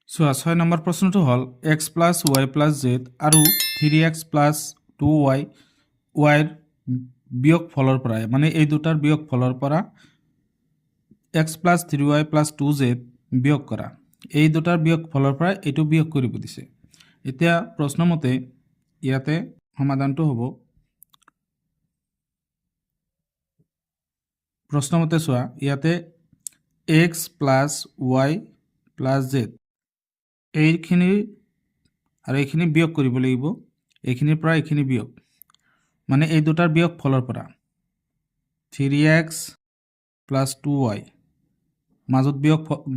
চোৱা 6 নম্বৰ প্ৰশ্নটো হ'ল x + y + z আৰু 3x + 2y y ৰ বিয়োগফলৰ পৰা মানে এই দুটাৰ বিয়োগফলৰ পৰা x + 3y + 2z বিয়োগ কৰা এই দুটাৰ বিয়োগফলৰ পৰা এইটো বিয়োগ কৰিব দিছে এতিয়া প্ৰশ্নমতে ইয়াতে সমাধানটো হ'ব প্ৰশ্নমতে চোৱা ইয়াতে x + y + z এইখিনি আৰু এইখিনি বিয়োগ কৰিব লাগিব এইখিনিৰ পৰা এইখিনি বিয়োগ মানে এই দুটাৰ বিয়োগফলৰ পৰা 3x + 2y মাজত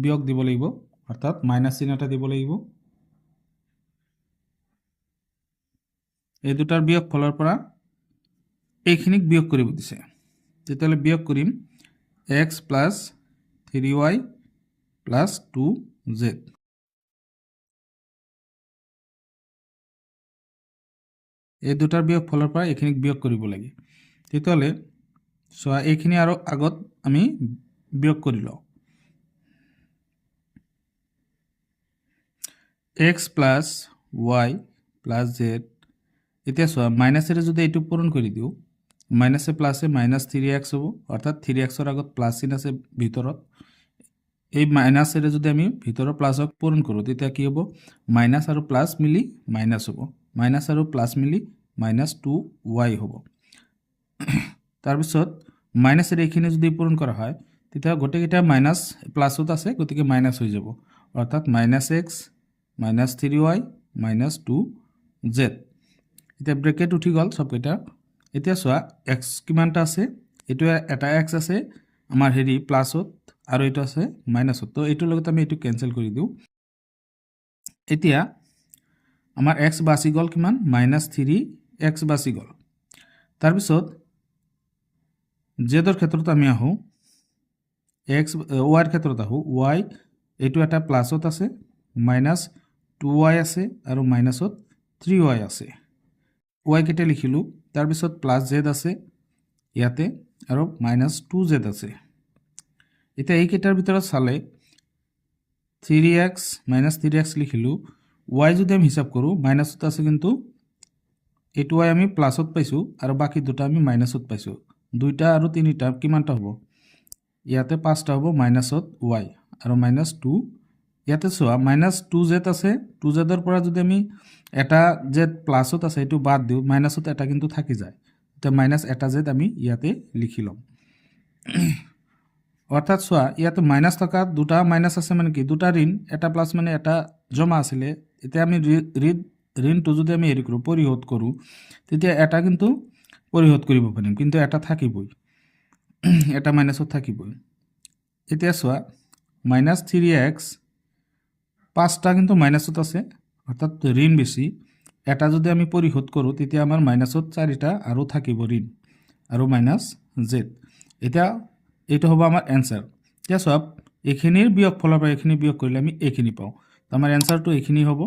বিয়োগ দিব লাগিব অৰ্থাৎ মাইনাস চিহ্ন এটা দিব লাগিব এই দুটাৰ বিয়োগফলৰ পৰা এইখিনিক বিয়োগ কৰিব দিছে তেতিয়াহ'লে বিয়োগ কৰিম x + 3y + 2z এই দুটাৰ বিয়োগফলৰ পৰা এইখিনিক বিয়োগ কৰিব লাগে তেতিয়াহ'লে চোৱা এইখিনি আৰু আগত আমি বিয়োগ কৰি লওঁ x + y + z এতিয়া চোৱা মাইনাসেৰে যদি এইটো পূৰণ কৰি দিওঁ মাইনাসে প্লাসে -3x হ'ব অৰ্থাৎ 3x ৰ আগত প্লাস চিন আছে ভিতৰত এই মাইনাসেৰে যদি আমি ভিতৰৰ প্লাসক পূৰণ কৰোঁ তেতিয়া কি হ'ব মাইনাস আৰু প্লাস মিলি মাইনাস হ'ব মাইনাস আৰু প্লাস মিলি -2y হ'ব তাৰপিছত মাইনাসেৰে এইখিনি যদি পূৰণ কৰা হয় তেতিয়া গোটেইকেইটা মাইনাস প্লাসত আছে গতিকে মাইনাস হৈ যাব অৰ্থাৎ -x -3y -2z এটা ব্ৰেকেট উঠি গ'ল সবকেইটা এতিয়া চোৱা x কিমানটা আছে এটো এটা x আছে আমাৰ হেৰি প্লাসত আৰু এটো আছে মাইনাসত তো এটোৰ লগত আমি এটো ক্যান্সেল কৰি দিও এতিয়া আমাৰ x বাছি গ'ল কিমান -3x বাছি গ'ল তাৰ পিছত z ৰ ক্ষেত্ৰত আমি আহো x y ৰ ক্ষেত্ৰত আহো y এটো এটা প্লাসত আছে -2y আছে আৰু মাইনাসত 3y আছে y কেটে লিখিলো তাৰ পিছত +z আছে ইয়াতে আৰু -2z আছে এটা এই কেটাৰ ভিতৰত চালে 3x -3x লিখিলো y যদি আমি হিসাব কৰো মাইনাসত আছে কিন্তু এটো y আমি প্লাসত পাইছো আৰু বাকি দুটা আমি মাইনাসত পাইছো দুইটা আৰু তিনিটা কিমানটা হ'ব ইয়াতে পাঁচটা হ'ব মাইনাসত y আৰু -2 ইয়াতে চোৱা -2z আছে 2z ৰ পৰা যদি আমি এটা z প্লাসত আছে এটো বাদ দিও মাইনাসত এটা কিন্তু থাকি যায় তে -এটা z আমি ইয়াতে লিখি লম অর্থাৎ চোৱা ইয়াতে মাইনাস থকা দুটা মাইনাস আছে মানে কি দুটা ঋণ এটা প্লাস মানে এটা জমা আছিল এতিয়া আমি ঋণটো যদি আমি হেৰি কৰো পৰিশোধ কৰো তেতিয়া এটা কিন্তু পৰিশোধ কৰিব পাৰিম কিন্তু এটা থাকিবই এটা মাইনাসত থাকিবই এতিয়া চোৱা -3x পাঁচটা কিন্তু মাইনাসত আছে অৰ্থাৎ ঋণ বেশি এটা যদি আমি পৰিশোধ কৰো তেতিয়া আমাৰ মাইনাসত চাৰিটা আৰু থাকিব ঋণ আৰু -z এটা এইটো হ'ব আমাৰ आंसर এতিয়া সব এখিনিৰ বিয়োগফলৰ পৰা এখিনি বিয়োগ কৰিলে আমি এখিনি পাও তো আমাৰ आंसरটো এখিনি হ'ব